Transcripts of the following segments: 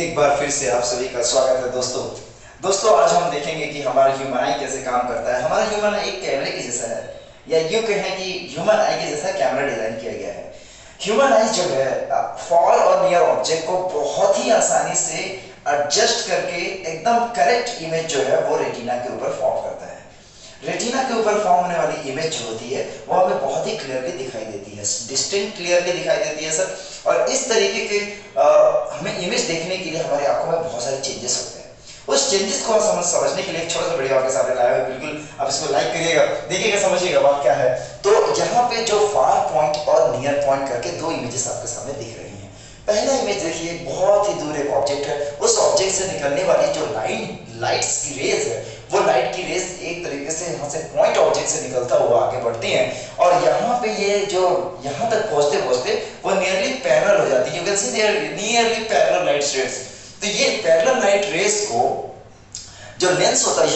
एक बार फिर से आप सभी का स्वागत है दोस्तों। दोस्तों आज हम देखेंगे कि हमारा ह्यूमन आई कैसे काम करता है। हमारा ह्यूमन आई एक कैमरे के जैसा है, या यूं कहें कि ह्यूमन आई के जैसा कैमरा डिजाइन किया गया है। ह्यूमन आई जो है फॉर और नियर ऑब्जेक्ट को बहुत ही आसानी से एडजस्ट करके एकदम करेक्ट इमेज जो है वो रेटिना के ऊपर फॉर्म करता है। रेटिना के ऊपर फॉर्म होने वाली इमेज जो होती है वो हमें बहुत ही क्लियरली दिखाई देती है, डिस्टिंक्ट क्लियरली दिखाई देती है सर। और इस तरीके के हमें इमेज देखने के लिए हमारी आंखों में बहुत सारे चेंजेस होते हैं। उस चेंजेस को समझने के लिए एक छोटा सा वीडियो आपके सामने लाया है। बिल्कुल आप इसको लाइक करिएगा, देखिएगा, समझिएगा बात क्या है। तो यहाँ पे जो फार पॉइंट और नियर पॉइंट करके दो इमेजेस आपके सामने दिख रही हैं। पहला इमेज देखिए, बहुत ही दूर एक ऑब्जेक्ट है, उस ऑब्जेक्ट से निकलने वाली जो लाइट्स की रेज है, वो लाइट की रेज एक तरीके से यहाँ से पॉइंट ऑब्जेक्ट से निकलता हुआ आगे बढ़ती हैं और यहाँ पे ये जो यहाँ तक पहुँचते पहुँचते वो नियरली पैरेलल हो जाती है। You can see there nearly parallel light rays. तो ये पैरेलल लाइट रेज को जो लेंस होता है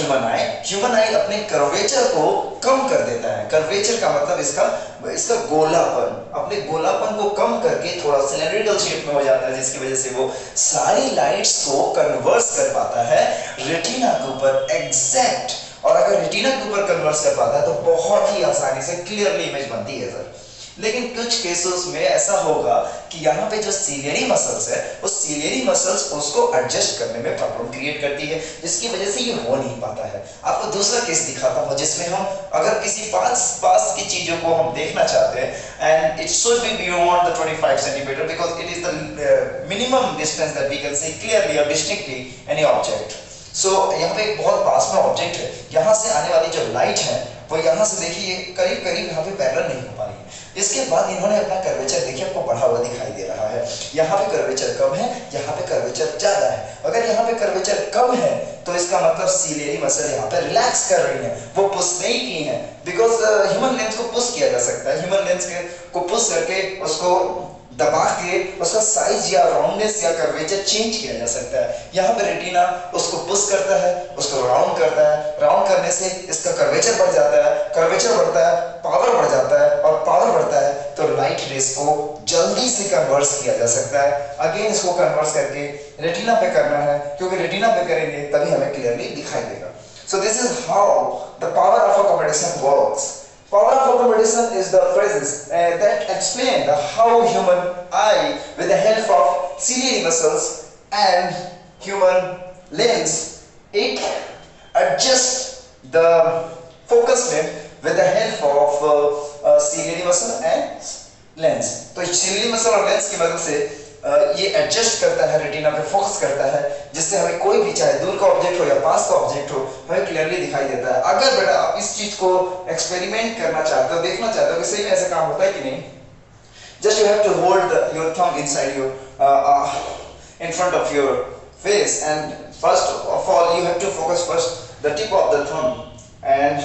ह्यूमन आई अपने कर्वेचर को कम कर देता है। कर्वेचर का मतलब इसका गोलापन, अपने गोलापन को कम करके थोड़ा सिलेंड्रिकल शेप में हो जाता है, जिसकी वजह से वो सारी लाइट्स को कन्वर्स कर पाता है रेटिना के ऊपर एग्जैक्ट। और अगर रेटिना के ऊपर कन्वर्स कर पाता है तो बहुत ही आसानी से क्लियरली इमेज बनती है सर। लेकिन कुछ केसेस में ऐसा होगा कि यहाँ पे जो सीलियरी मसल्स है, उस सीलियरी मसल्स उसको एडजस्ट करने में प्रॉब्लम क्रिएट करती है, जिसकी वजह से ये हो नहीं पाता है। आपको दूसरा केस दिखाता हूँ जिसमें हम अगर किसी पास की चीजों को हम देखना चाहते हैं and it should be beyond the 25 centimetre because it is the minimum distance that we can see clearly और डिस्टिंक्टली एनी ऑब्जेक्ट। सो यहाँ पे एक बहुत पास में ऑब्जेक्ट है, यहाँ से आने वाली जो लाइट है वो यहाँ से देखिए करीब करीब यहाँ पे पैरेलल नहीं हो पा रही है। इसके बाद इन्होंने अपना कर्वेचर देखिए आपको बढ़ा हुआ दिखाई दे रहा है। यहाँ पे कर्वेचर कम है, यहाँ पे कर्वेचर ज्यादा है। अगर यहाँ पे कर्वेचर कम है तो इसका मतलब सीलियरी मसल यहाँ पे रिलैक्स कर रही है, वो पुश नहीं की है। बिकॉज ह्यूमन लेंस को पुश किया जा सकता है, ह्यूमन लेंस को पुश करके उसको दबा के उसका साइज या राउंडनेस या कर्वेचर चेंज किया जा सकता है। यहाँ पे रेटिना उसको पुश करता है, उसको राउंड करता है, राउंड करने से इसका कर्वेचर बढ़ जाता है, कर्वेचर बढ़ता है, पावर बढ़ जाता है, और पावर बढ़ता है तो लाइट रेस को जल्दी से कन्वर्स किया जा सकता है। अगेन इसको कन्वर्स करके रेटिना पे करना है, क्योंकि रेटिना पे करेंगे तभी हमें क्लियरली दिखाई देगा। So this is how the power of accommodation works. Power of accommodation is the phrases that explain how human eye, with the help of ciliary muscles and human lens, it adjusts the focus length with the help of ciliary muscle and lens। तो ciliary muscle और lens की मदद से ये adjust करता है, retina पे focus करता है, जिससे हमें कोई भी चाहे दूर का ऑब्जेक्ट हो या पास का ऑब्जेक्ट हो हमें क्लियरली दिखाई देता है। अगर बेटा आप इस चीज को एक्सपेरिमेंट करना चाहते हो, देखना चाहते हो कि सही में ऐसा काम होता है कि नहीं, just you have to hold your thumb inside your in front of your face and first of all you have to focus first the tip of the thumb and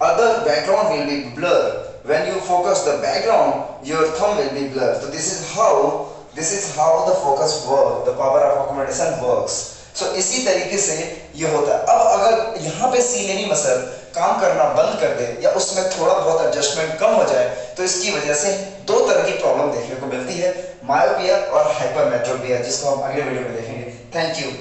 other background will be blur. When you focus the background, your thumb will be blur. So this is how the focus work, the power of accommodation works. So इसी तरीके से ये होता है। अब अगर यहाँ पे सीलियरी मसल काम करना बंद कर दे या उसमें थोड़ा बहुत एडजस्टमेंट कम हो जाए तो इसकी वजह से दो तरह की प्रॉब्लम देखने को मिलती है, मायोपिया और हाइपरमेट्रोपिया, जिसको हम अगले वीडियो में देखेंगे। Thank you.